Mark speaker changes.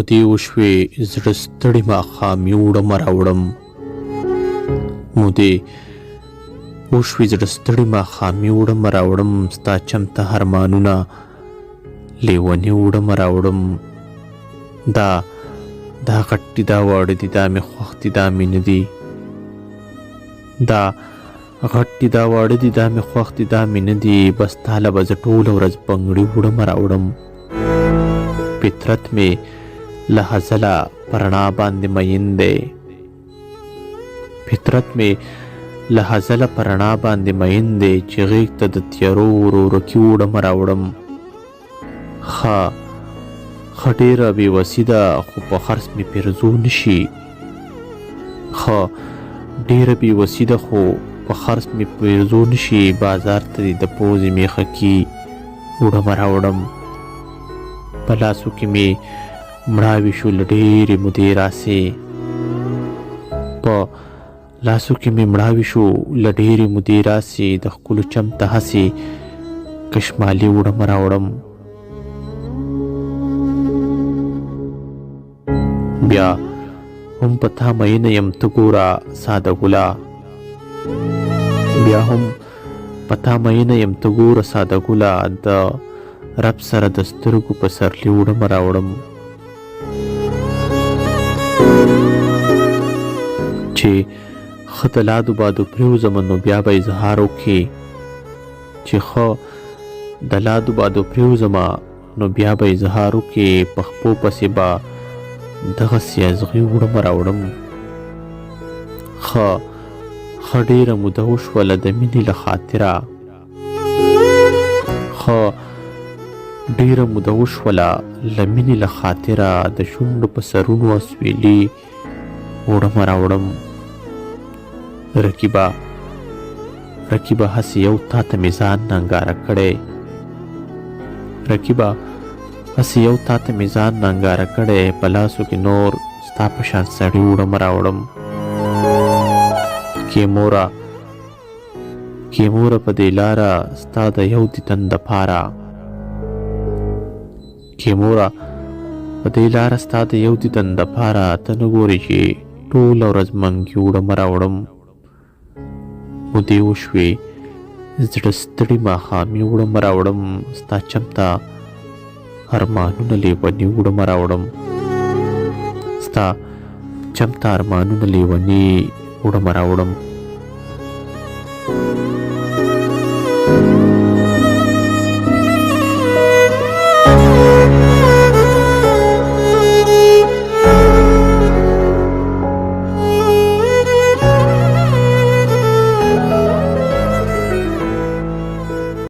Speaker 1: مودې وشوې زړه ستړي ماښام یې وړم راوړم مودې وشوې زړه ستړي ماښام یې وړم راوړم ستا چمته ارمانونه لیونې وړم راوړم دا غټ دي دا واړه دي دا مې خوښ دي دا مې نه دي دا غټ دي دا واړه دي دا مې خوښ دي دا مې نه دي بس تاله به زه ټوله ورځ بنګړي وړم راوړم فطرت مې له هزله په رڼا باندې مین دی فطرت مې له هزله په رڼا باندې مین دی چې غېږ ته د تیارو ورورکي وړم راوړم ښه ډېره بېوسي ده خو په خرڅ مې پیرزو نشي ډېره بېوسي ده خو په خرڅ مې پیرزو نشي بازار ته دې د پوزې میخکي وړم راوړم په لاسو کې مې مړاوي شو له ډېرې مودې راسې په لاسو کې مې مړاوي شو له ډېرې مودې راسې د ښکلو چمته هسې کشمالي وړم راوړم بیا هم په تا مینه یم ته ګوره ساده ګله بیا هم په تا مینه یم ته ګوره ساده ګله د رب سره د سترګو په سرلي وړم راوړم چې ښه د لادو بادو پرېوځم نو بیا به اظهار وکړي چې ښه د لادو بادو پرېوځم نو بیا به اظهار وکړي په خپو پسې به دغسې ازغي وړم راوړم ښه ډېره موده وشوله د مینې له خاطره ښه ډېره موده وشوله له مینې له خاطره د شونډو په سرونو اسویلي وړم راوړم رقیبه هسې یو تا ته مې ځان ننګاره کړی رقیبه هسې یو تا ته مې ځان ننګاره کړی په لاسو کې نور ستا په شان سړي وړم راوړم کې موره په دې لاره ستا د یو دیدن دپاره کې موره په دې لاره ستا د یو دیدن دپاره ته نه ګورې چې ټوله ورځ منګي وړم راوړم مودې وشوې زړه ستړي ماښام یې وړم راوړم ستا چمته ارمانونه لیوني وړم راوړم ستا چمته ارمانونه لیوني وړم راوړم